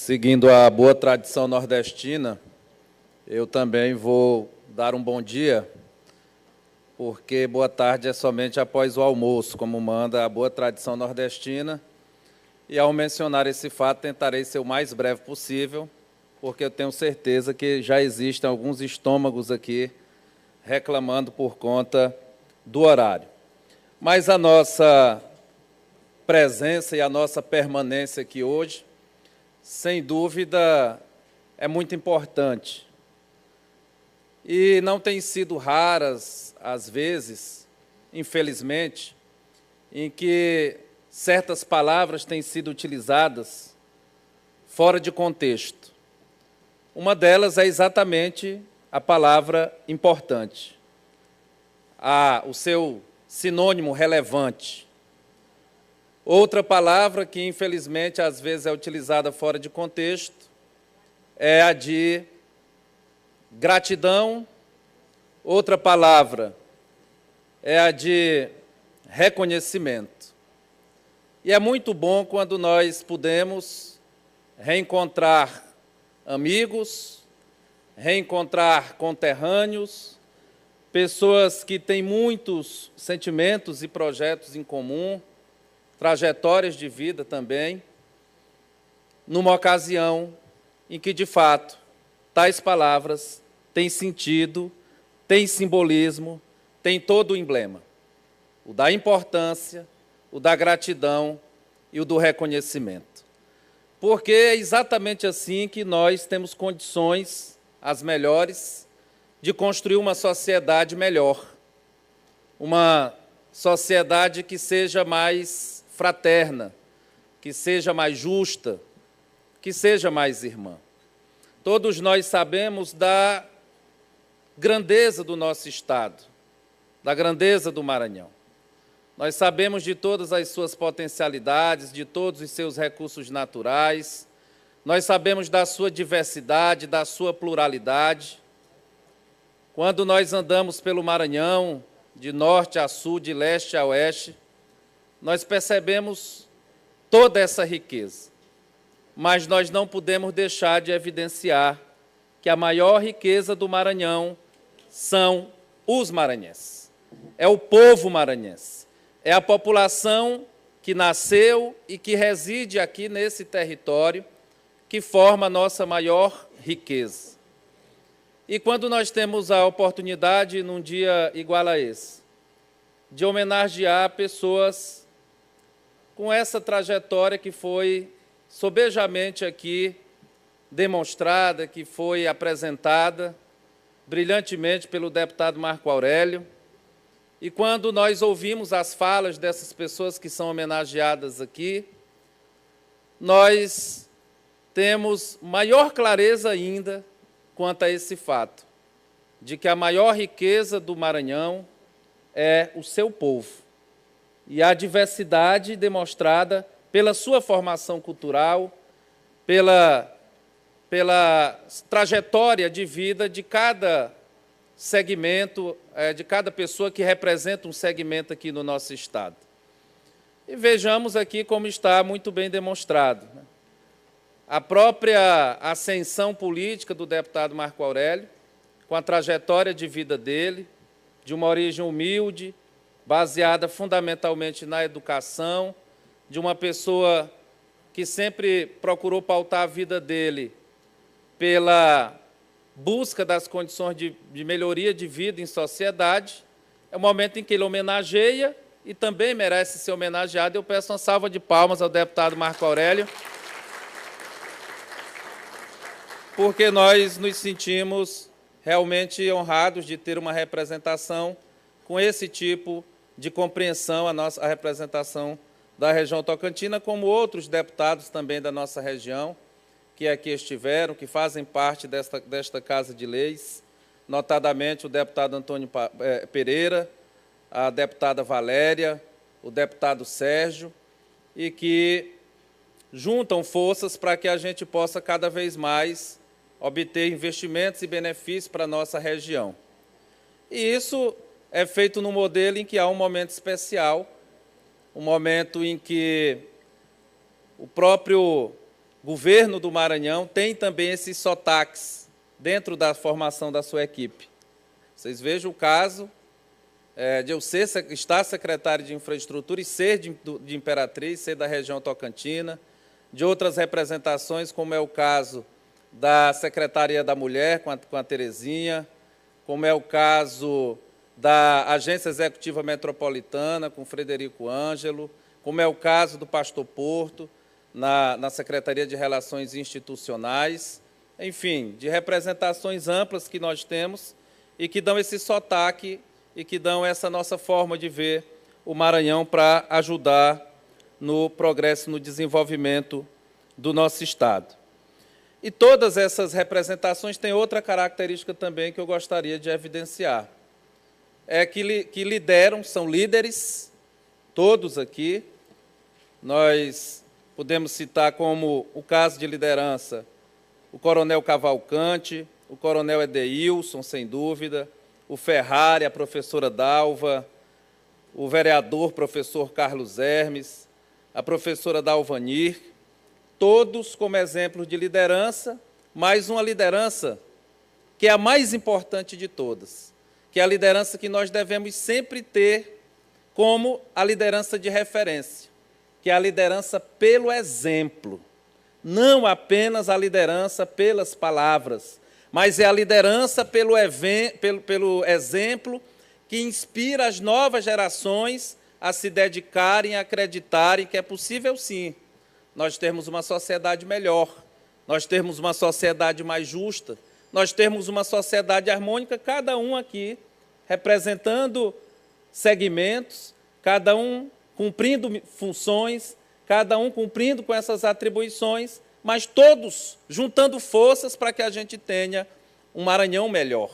Seguindo a boa tradição nordestina, eu também vou dar um bom dia, porque boa tarde é somente após o almoço, como manda a boa tradição nordestina. E, ao mencionar esse fato, tentarei ser o mais breve possível, porque eu tenho certeza que já existem alguns estômagos aqui reclamando por conta do horário. Mas a nossa presença e a nossa permanência aqui hoje, sem dúvida, é muito importante. E não tem sido raras, às vezes, infelizmente, em que certas palavras têm sido utilizadas fora de contexto. Uma delas é exatamente a palavra importante, o seu sinônimo relevante. Outra palavra que, infelizmente, às vezes é utilizada fora de contexto é a de gratidão. Outra palavra é a de reconhecimento. E é muito bom quando nós podemos reencontrar amigos, reencontrar conterrâneos, pessoas que têm muitos sentimentos e projetos em comum, trajetórias de vida também, numa ocasião em que, de fato, tais palavras têm sentido, têm simbolismo, têm todo o emblema, o da importância, o da gratidão e o do reconhecimento. Porque é exatamente assim que nós temos condições, as melhores, de construir uma sociedade melhor, uma sociedade que seja mais fraterna, que seja mais justa, que seja mais irmã. Todos nós sabemos da grandeza do nosso Estado, da grandeza do Maranhão. Nós sabemos de todas as suas potencialidades, de todos os seus recursos naturais, nós sabemos da sua diversidade, da sua pluralidade. Quando nós andamos pelo Maranhão, de norte a sul, de leste a oeste, nós percebemos toda essa riqueza, mas nós não podemos deixar de evidenciar que a maior riqueza do Maranhão são os maranhenses, é o povo maranhense, é a população que nasceu e que reside aqui nesse território, que forma a nossa maior riqueza. E quando nós temos a oportunidade, num dia igual a esse, de homenagear pessoas com essa trajetória que foi sobejamente aqui demonstrada, que foi apresentada brilhantemente pelo deputado Marco Aurélio, e quando nós ouvimos as falas dessas pessoas que são homenageadas aqui, nós temos maior clareza ainda quanto a esse fato, de que a maior riqueza do Maranhão é o seu povo, e a diversidade demonstrada pela sua formação cultural, pela trajetória de vida de cada segmento, de cada pessoa que representa um segmento aqui no nosso Estado. E vejamos aqui como está muito bem demonstrado, né? A própria ascensão política do deputado Marco Aurélio, com a trajetória de vida dele, de uma origem humilde, baseada fundamentalmente na educação, de uma pessoa que sempre procurou pautar a vida dele pela busca das condições de melhoria de vida em sociedade. É o momento em que ele homenageia e também merece ser homenageado. Eu peço uma salva de palmas ao deputado Marco Aurélio, porque nós nos sentimos realmente honrados de ter uma representação com esse tipo de compreensão, a representação da região tocantina, como outros deputados também da nossa região, que aqui estiveram, que fazem parte desta Casa de Leis, notadamente o deputado Antônio Pereira, a deputada Valéria, o deputado Sérgio, e que juntam forças para que a gente possa cada vez mais obter investimentos e benefícios para a nossa região. E isso é feito num modelo em que há um momento especial, um momento em que o próprio governo do Maranhão tem também esses sotaques dentro da formação da sua equipe. Vocês vejam o caso de eu estar secretário de Infraestrutura e ser de Imperatriz, ser da região tocantina, de outras representações, como é o caso da Secretaria da Mulher, com a Terezinha, como é o caso da Agência Executiva Metropolitana, com Frederico Ângelo, como é o caso do Pastor Porto, na Secretaria de Relações Institucionais, enfim, de representações amplas que nós temos e que dão esse sotaque e que dão essa nossa forma de ver o Maranhão para ajudar no progresso, no desenvolvimento do nosso Estado. E todas essas representações têm outra característica também que eu gostaria de evidenciar. É que lideram, são líderes, todos aqui. Nós podemos citar como o caso de liderança o Coronel Cavalcante, o Coronel Edeilson, sem dúvida, o Ferrari, a professora Dalva, o vereador professor Carlos Hermes, a professora Dalvanir, todos como exemplos de liderança, mas uma liderança que é a mais importante de todas, que é a liderança que nós devemos sempre ter como a liderança de referência, que é a liderança pelo exemplo, não apenas a liderança pelas palavras, mas é a liderança pelo exemplo que inspira as novas gerações a se dedicarem, a acreditarem que é possível, sim, nós termos uma sociedade melhor, nós termos uma sociedade mais justa, nós termos uma sociedade harmônica, cada um aqui representando segmentos, cada um cumprindo funções, cada um cumprindo com essas atribuições, mas todos juntando forças para que a gente tenha um Maranhão melhor,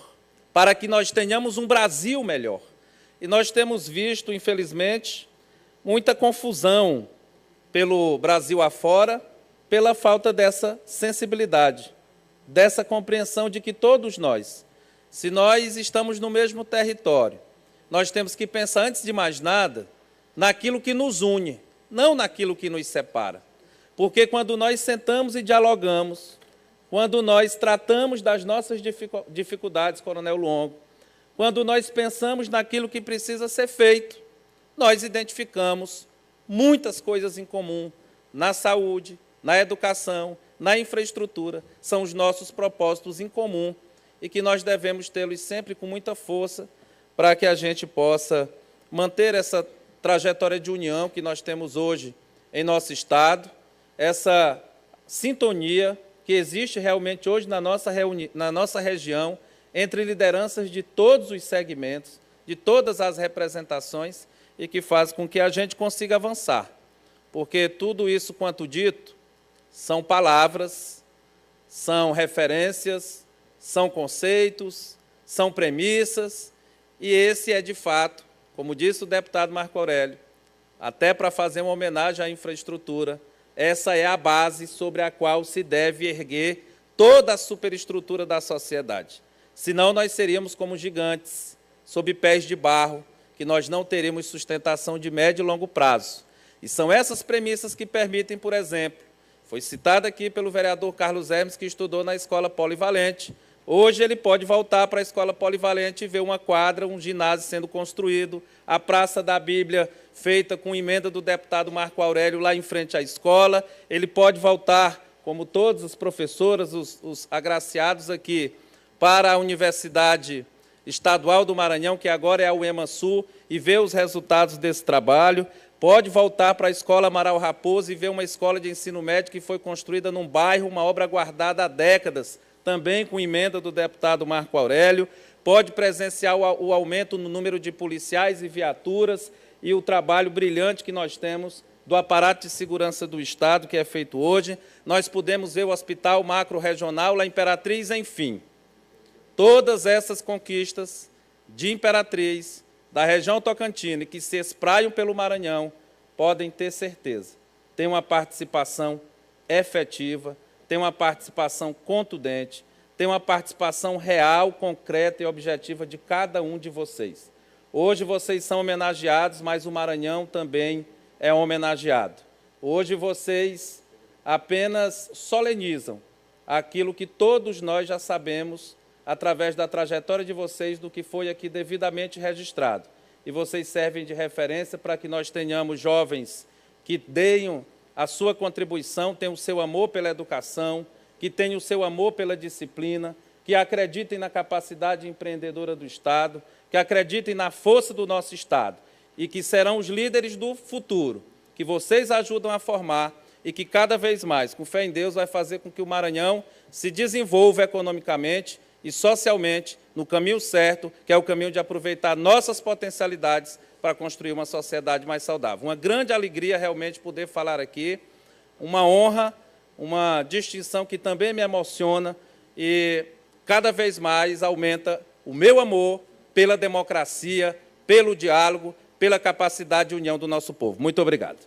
para que nós tenhamos um Brasil melhor. E nós temos visto, infelizmente, muita confusão pelo Brasil afora, pela falta dessa sensibilidade, dessa compreensão de que todos nós, se nós estamos no mesmo território, nós temos que pensar, antes de mais nada, naquilo que nos une, não naquilo que nos separa. Porque quando nós sentamos e dialogamos, quando nós tratamos das nossas dificuldades, Coronel Longo, quando nós pensamos naquilo que precisa ser feito, nós identificamos muitas coisas em comum na saúde, na educação, na infraestrutura, são os nossos propósitos em comum e que nós devemos tê-los sempre com muita força para que a gente possa manter essa trajetória de união que nós temos hoje em nosso Estado, essa sintonia que existe realmente hoje na nossa região, entre lideranças de todos os segmentos, de todas as representações, e que faz com que a gente consiga avançar. Porque tudo isso, quanto dito, são palavras, são referências, são conceitos, são premissas, e esse é, de fato, como disse o deputado Marco Aurélio, até para fazer uma homenagem à infraestrutura, essa é a base sobre a qual se deve erguer toda a superestrutura da sociedade. Senão nós seríamos como gigantes, sob pés de barro, que nós não teremos sustentação de médio e longo prazo. E são essas premissas que permitem, por exemplo, foi citado aqui pelo vereador Carlos Hermes, que estudou na Escola Polivalente. Hoje ele pode voltar para a Escola Polivalente e ver uma quadra, um ginásio sendo construído, a Praça da Bíblia feita com emenda do deputado Marco Aurélio lá em frente à escola. Ele pode voltar, como todos os professores, os agraciados aqui, para a Universidade Estadual do Maranhão, que agora é a UEMA-Sul, e ver os resultados desse trabalho. Pode voltar para a Escola Amaral Raposo e ver uma escola de ensino médio que foi construída num bairro, uma obra guardada há décadas, também com emenda do deputado Marco Aurélio. Pode presenciar o aumento no número de policiais e viaturas e o trabalho brilhante que nós temos do aparato de segurança do Estado, que é feito hoje. Nós podemos ver o Hospital Macro-Regional, lá em Imperatriz, enfim. Todas essas conquistas de Imperatriz, da região tocantina, que se espraiam pelo Maranhão, podem ter certeza, tem uma participação efetiva, tem uma participação contundente, tem uma participação real, concreta e objetiva de cada um de vocês. Hoje vocês são homenageados, mas o Maranhão também é homenageado. Hoje vocês apenas solenizam aquilo que todos nós já sabemos através da trajetória de vocês, do que foi aqui devidamente registrado. E vocês servem de referência para que nós tenhamos jovens que deem a sua contribuição, tenham o seu amor pela educação, que tenham o seu amor pela disciplina, que acreditem na capacidade empreendedora do Estado, que acreditem na força do nosso Estado e que serão os líderes do futuro, que vocês ajudam a formar e que cada vez mais, com fé em Deus, vai fazer com que o Maranhão se desenvolva economicamente e socialmente no caminho certo, que é o caminho de aproveitar nossas potencialidades para construir uma sociedade mais saudável. Uma grande alegria realmente poder falar aqui, uma honra, uma distinção que também me emociona e cada vez mais aumenta o meu amor pela democracia, pelo diálogo, pela capacidade de união do nosso povo. Muito obrigado.